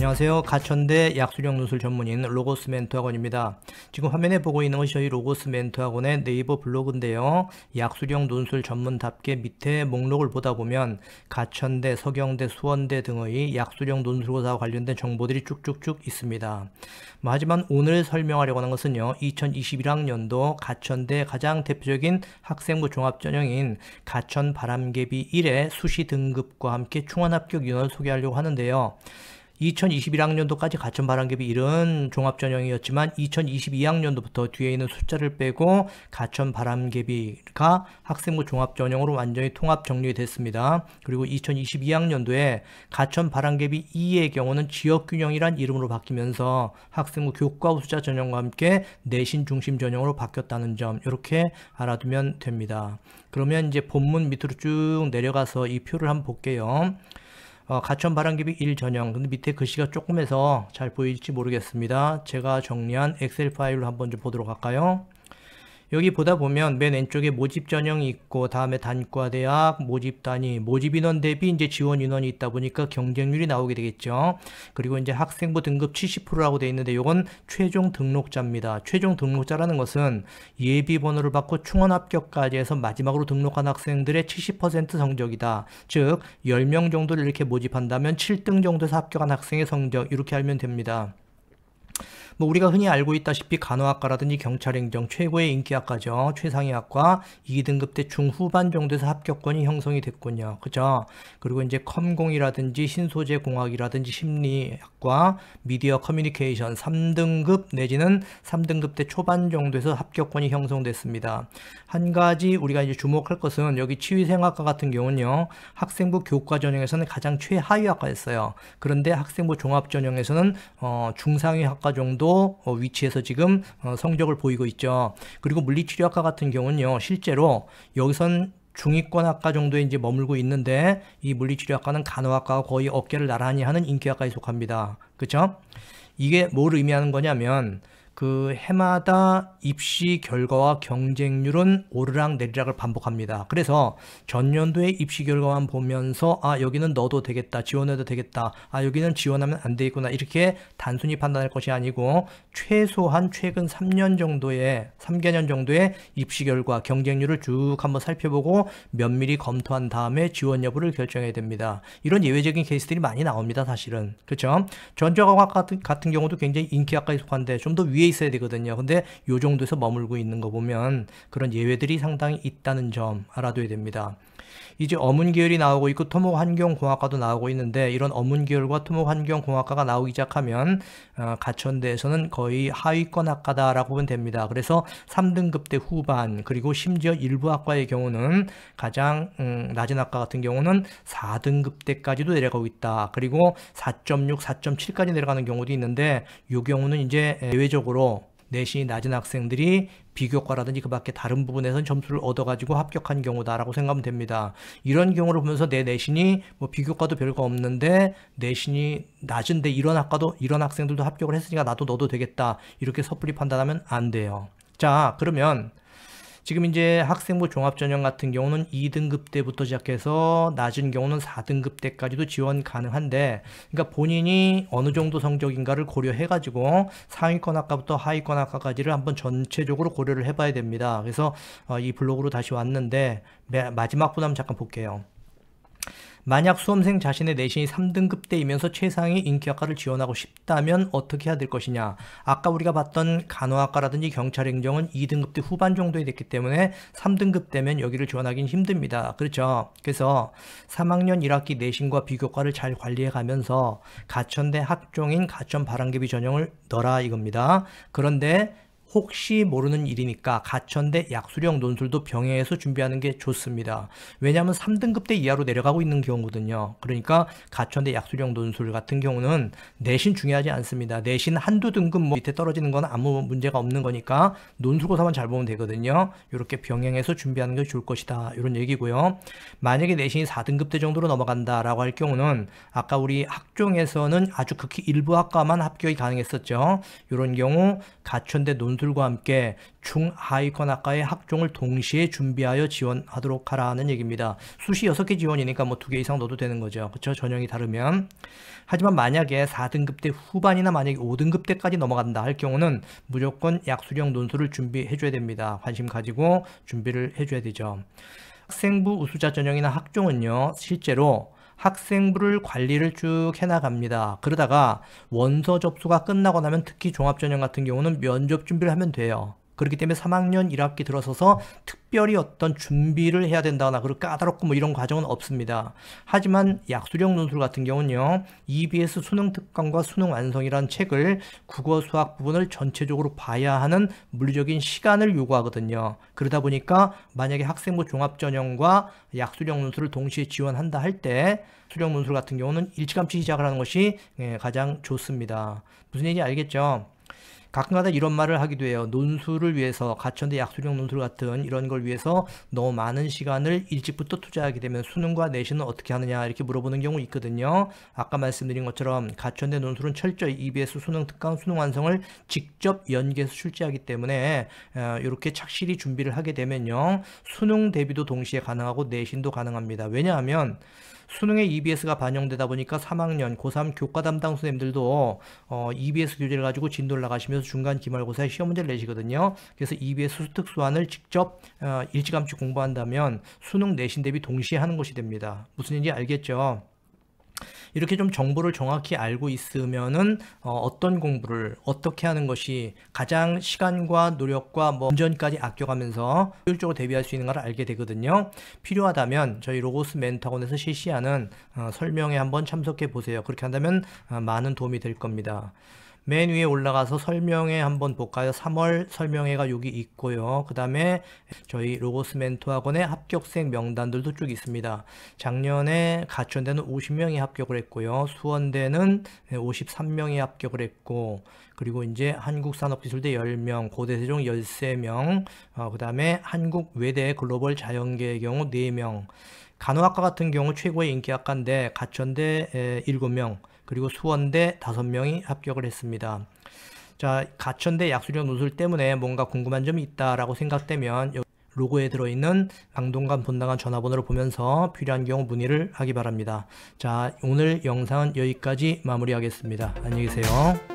안녕하세요. 가천대 약수령 논술 전문인 로고스 멘토학원입니다. 지금 화면에 보고 있는 것이 저희 로고스 멘토학원의 네이버 블로그인데요. 약수령 논술 전문답게 밑에 목록을 보다 보면 가천대, 서경대, 수원대 등의 약수령 논술고사와 관련된 정보들이 쭉쭉쭉 있습니다. 하지만 오늘 설명하려고 하는 것은요. 2021학년도 가천대 가장 대표적인 학생부 종합전형인 가천 바람개비 1의 수시 등급과 함께 충원합격 인원을 소개하려고 하는데요. 2021학년도까지 가천 바람개비 1은 종합전형이었지만 2022학년도부터 뒤에 있는 숫자를 빼고 가천 바람개비가 학생부 종합전형으로 완전히 통합 정리됐습니다. 그리고 2022학년도에 가천 바람개비 2의 경우는 지역균형이란 이름으로 바뀌면서 학생부 교과후 숫자 전형과 함께 내신 중심 전형으로 바뀌었다는 점 이렇게 알아두면 됩니다. 그러면 이제 본문 밑으로 쭉 내려가서 이 표를 한번 볼게요. 가천 바람개비 1 전형. 근데 밑에 글씨가 조금해서 잘 보일지 모르겠습니다. 제가 정리한 엑셀 파일로 한번 좀 보도록 할까요? 여기 보다 보면 맨 왼쪽에 모집 전형이 있고 다음에 단과대학, 모집 단위, 모집 인원 대비 이제 지원 인원이 있다 보니까 경쟁률이 나오게 되겠죠. 그리고 이제 학생부 등급 70%라고 되어 있는데 이건 최종 등록자입니다. 최종 등록자라는 것은 예비 번호를 받고 충원 합격까지 해서 마지막으로 등록한 학생들의 70% 성적이다. 즉 10명 정도를 이렇게 모집한다면 7등 정도에서 합격한 학생의 성적 이렇게 알면 됩니다. 우리가 흔히 알고 있다시피 간호학과라든지 경찰행정 최고의 인기학과죠. 최상위 학과 2등급 때 중후반 정도에서 합격권이 형성이 됐군요. 그죠? 그리고 이제 컴공이라든지 신소재공학이라든지 심리학과, 미디어 커뮤니케이션 3등급 내지는 3등급 때 초반 정도에서 합격권이 형성됐습니다. 한 가지 우리가 이제 주목할 것은 여기 치위생학과 같은 경우는요. 학생부 교과 전형에서는 가장 최하위 학과였어요. 그런데 학생부 종합 전형에서는 중상위 학과 정도 위치에서 지금 성적을 보이고 있죠. 그리고 물리치료학과 같은 경우는요. 실제로 여기선 중위권 학과 정도에 이제 머물고 있는데 이 물리치료학과는 간호학과가 거의 어깨를 나란히 하는 인기학과에 속합니다. 그렇죠? 이게 뭘 의미하는 거냐면 그 해마다 입시 결과와 경쟁률은 오르락 내리락을 반복합니다. 그래서 전년도의 입시 결과만 보면서 아 여기는 넣어도 되겠다, 지원해도 되겠다, 아 여기는 지원하면 안 되겠구나 이렇게 단순히 판단할 것이 아니고 최소한 최근 3년 정도의 3개년 정도의 입시 결과 경쟁률을 쭉 한번 살펴보고 면밀히 검토한 다음에 지원 여부를 결정해야 됩니다. 이런 예외적인 케이스들이 많이 나옵니다. 사실은. 그렇죠? 전자공학 같은 경우도 굉장히 인기학과에 속한데 좀 더 위에 있어야 되거든요. 근데 요 정도에서 머물고 있는 거 보면 그런 예외들이 상당히 있다는 점 알아둬야 됩니다. 이제 어문계열이 나오고 있고 토목환경공학과도 나오고 있는데 이런 어문계열과 토목환경공학과가 나오기 시작하면 가천대에서는 거의 하위권 학과다라고 보면 됩니다. 그래서 3등급 대 후반 그리고 심지어 일부 학과의 경우는 가장 낮은 학과 같은 경우는 4등급 대까지도 내려가고 있다. 그리고 4.6, 4.7까지 내려가는 경우도 있는데 이 경우는 이제 예외적으로 내신이 낮은 학생들이 비교과라든지 그 밖에 다른 부분에서는 점수를 얻어가지고 합격한 경우다라고 생각하면 됩니다. 이런 경우를 보면서 내 내신이 뭐 비교과도 별거 없는데 내신이 낮은데 이런 학생들도 합격을 했으니까 나도 넣어도 되겠다 이렇게 섣불리 판단하면 안 돼요. 자, 그러면 지금 이제 학생부 종합전형 같은 경우는 2등급 때부터 시작해서 낮은 경우는 4등급 때까지도 지원 가능한데 그러니까 본인이 어느 정도 성적인가를 고려해가지고 상위권 학과부터 하위권 학과까지를 한번 전체적으로 고려를 해봐야 됩니다. 그래서 이 블로그로 다시 왔는데 마지막 분 한번 잠깐 볼게요. 만약 수험생 자신의 내신이 3등급 대이면서 최상위 인기학과를 지원하고 싶다면 어떻게 해야 될 것이냐. 아까 우리가 봤던 간호학과라든지 경찰행정은 2등급 대 후반 정도에 됐기 때문에 3등급 되면 여기를 지원하기는 힘듭니다. 그렇죠? 그래서 3학년 1학기 내신과 비교과를 잘 관리해 가면서 가천대 학종인 가천 바람개비 전형을 넣어라 이겁니다. 그런데 혹시 모르는 일이니까 가천대 약수령 논술도 병행해서 준비하는 게 좋습니다. 왜냐하면 3등급대 이하로 내려가고 있는 경우거든요. 그러니까 가천대 약수령 논술 같은 경우는 내신 중요하지 않습니다. 내신 한두 등급 밑에 떨어지는 건 아무 문제가 없는 거니까 논술고사만 잘 보면 되거든요. 이렇게 병행해서 준비하는 게 좋을 것이다. 이런 얘기고요. 만약에 내신이 4등급대 정도로 넘어간다라고 할 경우는 아까 우리 학종에서는 아주 극히 일부 학과만 합격이 가능했었죠. 이런 경우 가천대 논술 논술과 함께 중하위권학과의 학종을 동시에 준비하여 지원하도록 하라는 얘기입니다. 수시 6개 지원이니까 뭐 2개 이상 넣어도 되는 거죠. 그렇죠? 전형이 다르면. 하지만 만약에 4등급 때 후반이나 만약에 5등급 때까지 넘어간다 할 경우는 무조건 약수령 논술을 준비해 줘야 됩니다. 관심 가지고 준비를 해 줘야 되죠. 학생부 우수자 전형이나 학종은요, 실제로 학생부를 관리를 쭉 해나갑니다. 그러다가 원서 접수가 끝나고 나면 특히 종합전형 같은 경우는 면접 준비를 하면 돼요. 그렇기 때문에 3학년 1학기 들어서서 특별히 어떤 준비를 해야 된다거나 그리고 까다롭고 뭐 이런 과정은 없습니다. 하지만 약수령 논술 같은 경우는요, EBS 수능 특강과 수능 완성이라는 책을 국어 수학 부분을 전체적으로 봐야 하는 물리적인 시간을 요구하거든요. 그러다 보니까 만약에 학생부 종합전형과 약수령 논술을 동시에 지원한다 할 때 수령 논술 같은 경우는 일찌감치 시작을 하는 것이 가장 좋습니다. 무슨 얘기인지 알겠죠? 가끔가다 이런 말을 하기도 해요. 논술을 위해서, 가천대 약수령 논술 같은 이런 걸 위해서 너무 많은 시간을 일찍부터 투자하게 되면 수능과 내신은 어떻게 하느냐 이렇게 물어보는 경우 있거든요. 아까 말씀드린 것처럼 가천대 논술은 철저히 EBS 수능 특강, 수능 완성을 직접 연계해서 출제하기 때문에 이렇게 착실히 준비를 하게 되면요, 수능 대비도 동시에 가능하고 내신도 가능합니다. 왜냐하면 수능에 EBS가 반영되다 보니까 3학년 고3 교과 담당 선생님들도 EBS 교재를 가지고 진도를 나가시면서 중간 기말고사에 시험 문제를 내시거든요. 그래서 EBS 수특수안을 직접 일찌감치 공부한다면 수능 내신 대비 동시에 하는 것이 됩니다. 무슨 얘기인지 알겠죠? 이렇게 좀 정보를 정확히 알고 있으면은 어떤 공부를 어떻게 하는 것이 가장 시간과 노력과 뭐 금전까지 아껴가면서 효율적으로 대비할 수 있는가를 알게 되거든요. 필요하다면 저희 로고스 멘토학원에서 실시하는 설명회 한번 참석해 보세요. 그렇게 한다면 많은 도움이 될 겁니다. 맨 위에 올라가서 설명회 한번 볼까요? 3월 설명회가 여기 있고요. 그 다음에 저희 로고스 멘토학원의 합격생 명단들도 쭉 있습니다. 작년에 가천대는 50명이 합격을 했고요. 수원대는 53명이 합격을 했고, 그리고 이제 한국산업기술대 10명, 고대세종 13명, 그 다음에 한국외대 글로벌 자연계의 경우 4명, 간호학과 같은 경우 최고의 인기학과인데 가천대 7명, 그리고 수원대 5명이 합격을 했습니다. 자, 가천대 약수령 논술 때문에 뭔가 궁금한 점이 있다라고 생각되면 로고에 들어있는 강동관 본당한 전화번호를 보면서 필요한 경우 문의를 하기 바랍니다. 자, 오늘 영상은 여기까지 마무리하겠습니다. 안녕히 계세요.